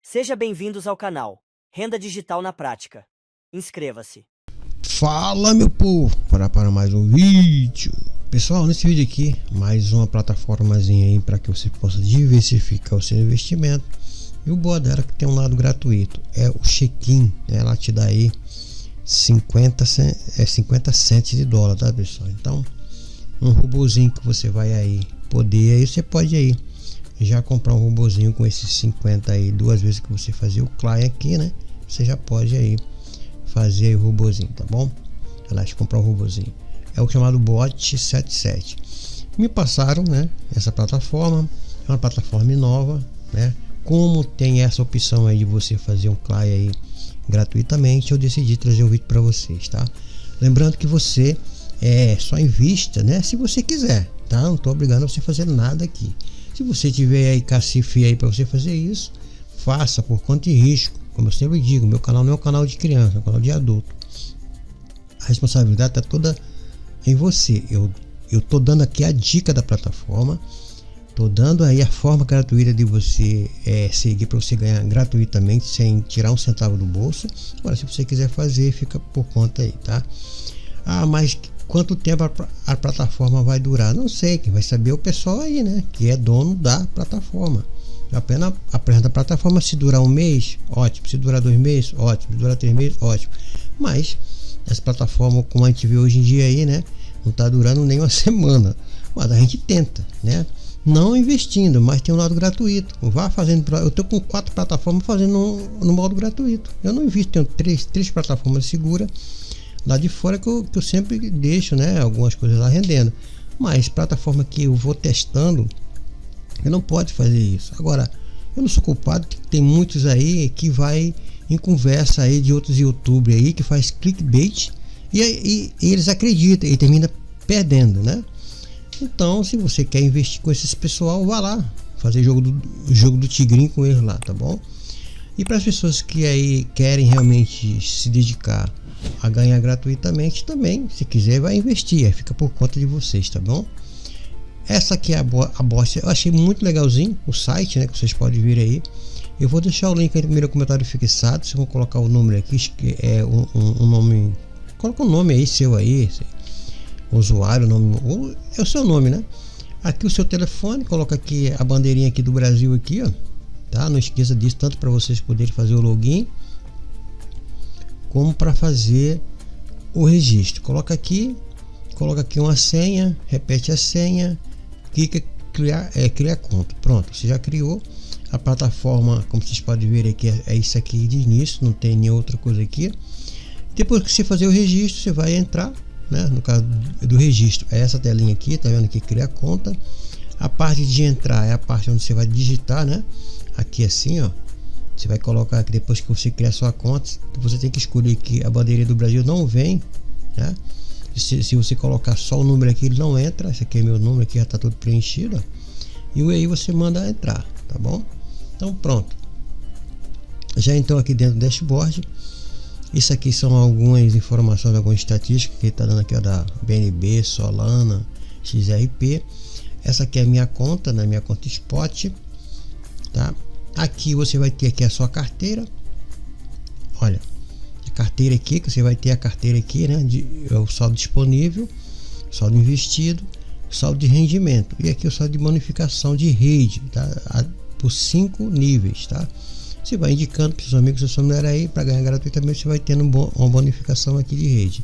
Seja bem-vindos ao canal Renda Digital na Prática. Inscreva-se. Fala, meu povo, para mais um vídeo. Pessoal, nesse vídeo aqui, mais uma plataformazinha aí para que você possa diversificar o seu investimento. E o boa dela é que tem um lado gratuito, é o check-in. Ela te dá aí 50 cents de dólar, tá, pessoal? Então, um robozinho que você vai aí poder, aí você pode aí já comprar um robozinho com esses 50 aí, duas vezes que você fazer o client aqui, né? Você já pode aí fazer aí o robozinho, tá bom? Aliás, comprar um robozinho. É o chamado Bot 77. Me passaram, né, essa plataforma, é uma plataforma nova, né? Como tem essa opção aí de você fazer um client aí gratuitamente, eu decidi trazer um vídeo para vocês, tá? Lembrando que você só invista, né, se você quiser, tá? Não tô obrigando você a fazer nada aqui. Se você tiver aí cacife aí para você fazer isso, faça por conta e risco. Como eu sempre digo, meu canal não é um canal de criança, é um canal de adulto. A responsabilidade está toda em você. Eu tô dando aqui a dica da plataforma, tô dando aí a forma gratuita de você seguir para você ganhar gratuitamente sem tirar um centavo do bolso. Agora, se você quiser fazer, fica por conta aí, tá? Ah, mas quanto tempo a plataforma vai durar? Não sei, quem vai saber é o pessoal aí, né, que é dono da plataforma. Apenas apresenta a plataforma. Se durar um mês, ótimo. Se durar 2 meses, ótimo. Se durar 3 meses, ótimo. Mas essa plataforma, como a gente vê hoje em dia aí, né, não está durando nem uma semana. Mas a gente tenta, né, não investindo, mas tem um lado gratuito. Vá fazendo. Eu estou com 4 plataformas fazendo no modo gratuito. Eu não invisto, tenho 3 plataformas seguras lá de fora que eu sempre deixo, né, algumas coisas lá rendendo. Mas plataforma que eu vou testando, eu não pode fazer isso. Agora, eu não sou culpado, que tem muitos aí que vai em conversa aí de outros youtubers aí que faz clickbait e eles acreditam e termina perdendo, né? Então, se você quer investir com esses pessoal, vá lá fazer jogo do tigrinho com eles lá, tá bom? E para as pessoas que aí querem realmente se dedicar a ganhar gratuitamente também, se quiser vai investir, aí fica por conta de vocês, tá bom? Essa aqui é a Bot, eu achei muito legalzinho o site, né, que vocês podem ver aí. Eu vou deixar o link aí no primeiro comentário fixado. Vocês vão colocar o número aqui, que é um nome, coloca um nome aí seu aí, usuário, nome, é o seu nome, né? Aqui o seu telefone, coloca aqui a bandeirinha aqui do Brasil aqui, ó, tá? Não esqueça disso, tanto para vocês poderem fazer o login como para fazer o registro. Coloca aqui uma senha, repete a senha, clica criar conta. Pronto, você já criou. A plataforma, como vocês podem ver aqui, é isso aqui de início, não tem nenhuma outra coisa aqui. Depois que você fazer o registro, você vai entrar, né? No caso do registro, é essa telinha aqui, tá vendo aqui, criar conta. A parte de entrar é a parte onde você vai digitar, né? Aqui assim, ó. Você vai colocar aqui, depois que você criar sua conta, você tem que escolher que a bandeirinha do Brasil não vem, né? Se você colocar só o número aqui, ele não entra. Esse aqui é meu número, aqui já está tudo preenchido, ó. E aí você manda entrar, tá bom? Então pronto, já entrou aqui dentro do dashboard. Isso aqui são algumas informações, algumas estatísticas que está dando aqui, ó, da BNB, Solana, XRP. Essa aqui é a minha conta, né? Minha conta Spot, tá? Aqui você vai ter aqui a sua carteira. Olha, a carteira aqui, que você vai ter a carteira aqui, né? O saldo disponível, saldo investido, saldo de rendimento. E aqui o saldo de bonificação de rede, tá? Por 5 níveis, tá? Você vai indicando para seus amigos, seus familiares aí, para ganhar gratuitamente, você vai tendo uma bonificação aqui de rede.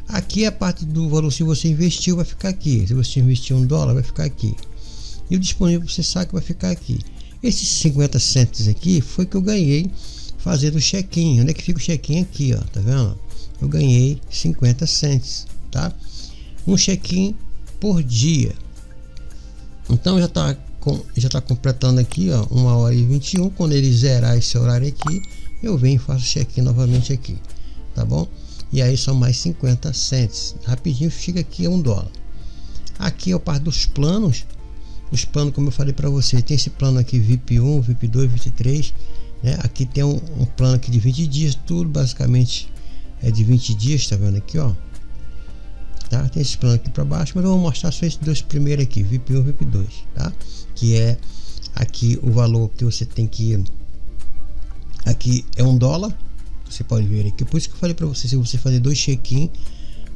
Aqui a parte do valor, se você investiu, vai ficar aqui. Se você investiu $1, vai ficar aqui. E o disponível você sabe que vai ficar aqui. Esses 50 cents aqui foi que eu ganhei fazendo o check-in. Onde é que fica o check-in? Aqui, ó, tá vendo? Eu ganhei 50 cents, tá? Um check-in por dia. Então já tá completando aqui, ó, 1h21. Quando ele zerar esse horário aqui, eu venho e faço check-in novamente aqui, tá bom? E aí são mais 50 cents. Rapidinho chega aqui a $1. Aqui é a parte dos planos. Os planos, como eu falei para você, tem esse plano aqui VIP 1, VIP 2, VIP 3, né? Aqui tem um plano aqui de 20 dias, tudo basicamente é de 20 dias, tá vendo aqui, ó, tá? Tem esse plano aqui para baixo, mas eu vou mostrar só esses dois primeiros aqui, VIP 1 e VIP 2, tá? Que é aqui o valor que você tem que Aqui é $1, você pode ver aqui. Por isso que eu falei para você, se você fazer 2 check-in,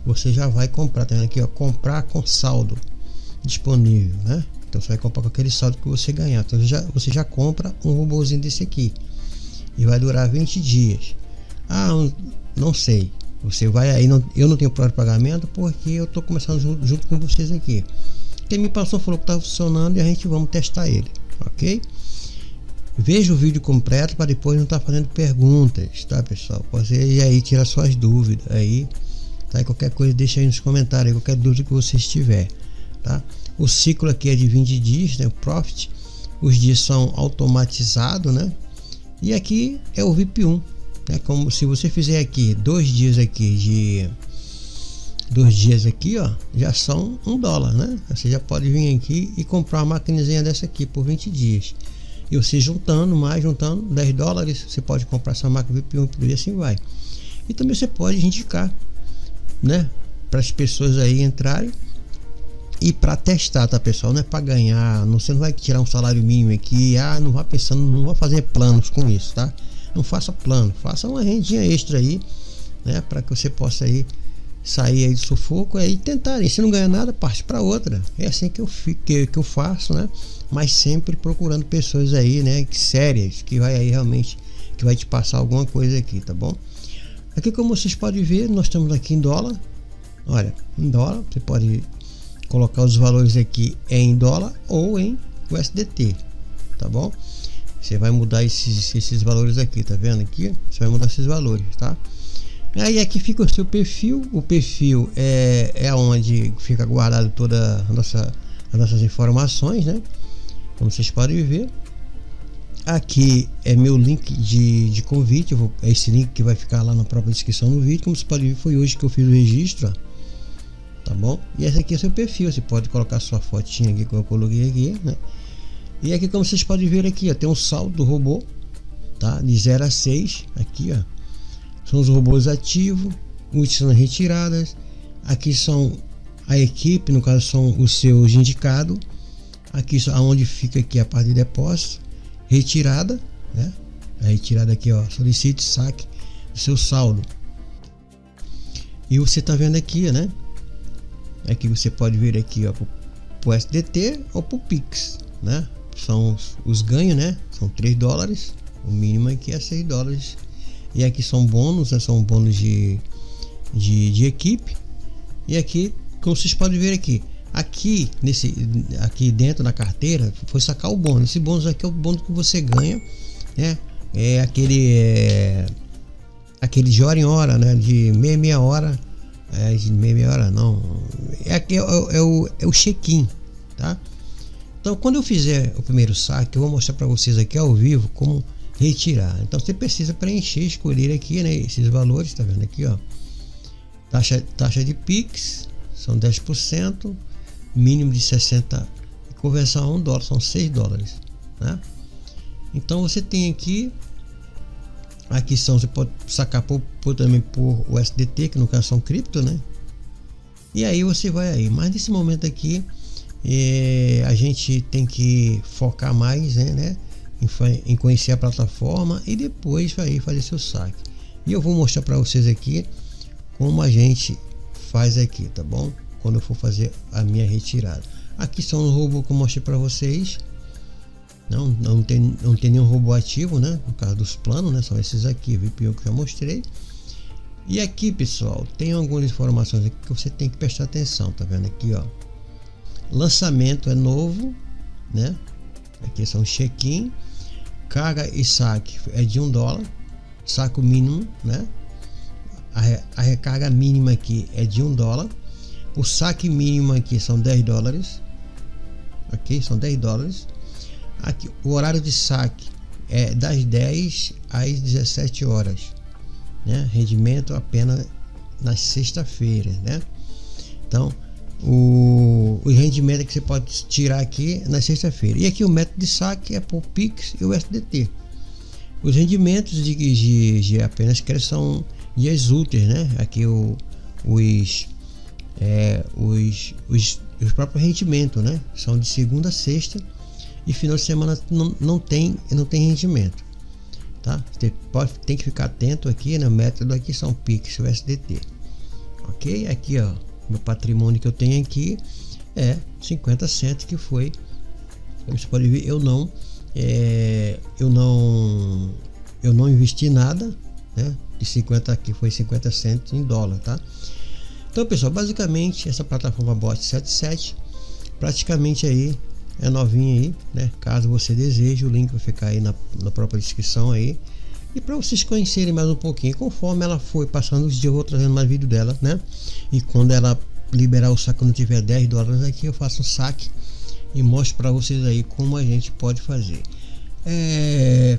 você já vai comprar. Tá vendo aqui, ó, comprar com saldo disponível, né? Então você vai comprar com aquele saldo que você ganhar. Então você já compra um robozinho desse aqui e vai durar 20 dias. Ah, não sei. Você vai aí, eu não tenho plano de pagamento porque eu tô começando junto com vocês aqui. Quem me passou falou que tá funcionando e a gente vamos testar ele, ok? Veja o vídeo completo para depois não estar fazendo perguntas, tá, pessoal? Você aí tira suas dúvidas aí, tá? E qualquer coisa deixa aí nos comentários, qualquer dúvida que você tiver, tá? O ciclo aqui é de 20 dias, né? O Profit. Os dias são automatizados, né? E aqui é o VIP1, né? Como se você fizer aqui 2 dias aqui ó, já são $1, né? Você já pode vir aqui e comprar uma maquininha dessa aqui por 20 dias. E você juntando $10, você pode comprar essa máquina VIP1 e assim vai. E também você pode indicar, né, para as pessoas aí entrarem e para testar, tá, pessoal? Não é para ganhar, você não vai tirar um salário mínimo aqui, não vá pensando, não vá fazer planos com isso, tá? Não faça plano, faça uma rendinha extra aí, né, para que você possa aí sair aí do sufoco aí e tentar. E se não ganhar nada, parte para outra. É assim que eu faço, né? Mas sempre procurando pessoas aí, né, sérias, que vai aí realmente, que vai te passar alguma coisa aqui, tá bom? Aqui, como vocês podem ver, nós estamos aqui em dólar. Olha, em dólar, você pode colocar os valores aqui em dólar ou em USDT, tá bom? Você vai mudar esses valores aqui, tá vendo aqui? Você vai mudar esses valores, tá? Aí aqui fica o seu perfil. O perfil é onde fica guardado toda as nossas informações, né? Como vocês podem ver, aqui é meu link de convite. É esse link que vai ficar lá na própria descrição do vídeo. Como vocês podem ver, foi hoje que eu fiz o registro, ó. Tá bom? E esse aqui é o seu perfil. Você pode colocar sua fotinha aqui que eu coloquei aqui, né? E aqui, como vocês podem ver aqui, ó, tem um saldo do robô, tá? De 0 a 6 aqui, ó. São os robôs ativos, são retiradas. Aqui são a equipe, no caso são os seus indicados. Aqui aonde fica aqui a parte de depósito, retirada, né? A retirada aqui, ó, solicite saque do seu saldo. E você tá vendo aqui, né? Aqui você pode ver aqui, ó, pro SDT ou pro Pix, né? São os ganhos, né? São $3. O mínimo aqui é $6. E aqui são bônus, né? São bônus de equipe. E aqui, como vocês podem ver aqui, aqui dentro da carteira foi sacar o bônus. Esse bônus aqui é o bônus que você ganha, né? É aquele de hora em hora, né? De meia hora. De meia hora não. É o check-in, tá? Então, quando eu fizer o primeiro saque, eu vou mostrar para vocês aqui ao vivo como retirar. Então você precisa preencher, escolher aqui, né, esses valores, tá vendo aqui, ó, taxa de Pix são 10%, mínimo de 60, conversão a $1 são $6, né? Então você tem aqui você pode sacar também por USDT, que no caso são cripto, né? E aí você vai aí, mas nesse momento aqui a gente tem que focar mais, né? Em conhecer a plataforma e depois vai fazer seu saque. E eu vou mostrar para vocês aqui como a gente faz aqui, tá bom? Quando eu for fazer a minha retirada. Aqui são os robôs que eu mostrei para vocês. Não tem nenhum robô ativo, né? No caso dos planos, né? São esses aqui, VIP1 que eu já mostrei. E aqui, pessoal, tem algumas informações aqui que você tem que prestar atenção, tá vendo aqui, ó? Lançamento é novo, né? Aqui são check-in, carga e saque é de $1, saco mínimo, né? A recarga mínima aqui é de $1, o saque mínimo aqui são $10, ok? São $10. Aqui o horário de saque é das 10 às 17 horas, né? Rendimento apenas na sexta-feira, né? Então o rendimento que você pode tirar aqui na sexta-feira. E aqui o método de saque é por Pix e o SDT. Os rendimentos de apenas que são dias úteis, né? Aqui os próprios rendimentos, né? São de segunda a sexta e final de semana não tem rendimento, tá? Você tem que ficar atento aqui, né? O método aqui são Pix, USDT, ok? Aqui, ó, meu patrimônio que eu tenho aqui é 50 cents, que foi, como você pode ver, eu não investi nada, né? De 50 aqui foi 50 cents em dólar, tá? Então, pessoal, basicamente essa plataforma Bot77 praticamente aí é novinha aí, né? Caso você deseje, o link vai ficar aí na própria descrição aí. E para vocês conhecerem mais um pouquinho, conforme ela foi passando os dias, eu vou trazendo mais vídeo dela, né? E quando ela liberar o saque, quando tiver 10 dólares aqui, eu faço um saque e mostro para vocês aí como a gente pode fazer.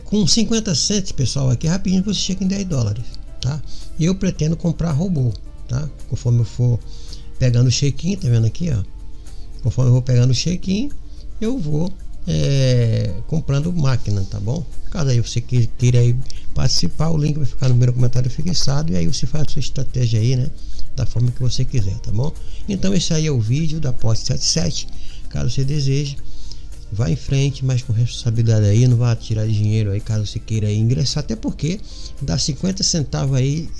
Com 50 cents, pessoal, aqui rapidinho você chega em 10 dólares, tá? E eu pretendo comprar robô, tá? Conforme eu for pegando o check-in, tá vendo aqui, ó? Conforme eu vou pegando o check-in, eu vou comprando máquina, tá bom? Caso aí você queira aí participar, o link vai ficar no primeiro comentário fixado, e aí você faz a sua estratégia aí, né? Da forma que você quiser, tá bom? Então esse aí é o vídeo da Bot77. Caso você deseje, vá em frente, mas com responsabilidade aí, não vá tirar dinheiro aí caso você queira aí ingressar, até porque dá 50 centavos aí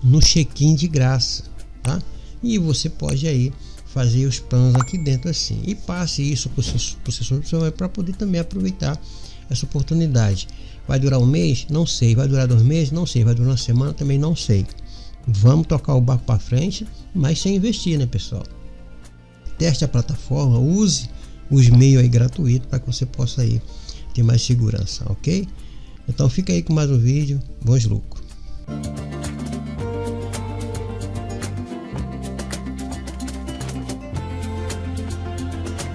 no check-in de graça, tá? E você pode aí fazer os planos aqui dentro assim, e passe isso para o seu para poder também aproveitar essa oportunidade. Vai durar um mês? Não sei. Vai durar 2 meses? Não sei. Vai durar uma semana? Também não sei. Vamos tocar o barco para frente, mas sem investir, né, pessoal? Teste a plataforma, use os meios aí gratuitos para que você possa aí ter mais segurança, ok? Então fica aí com mais um vídeo. Bons lucros.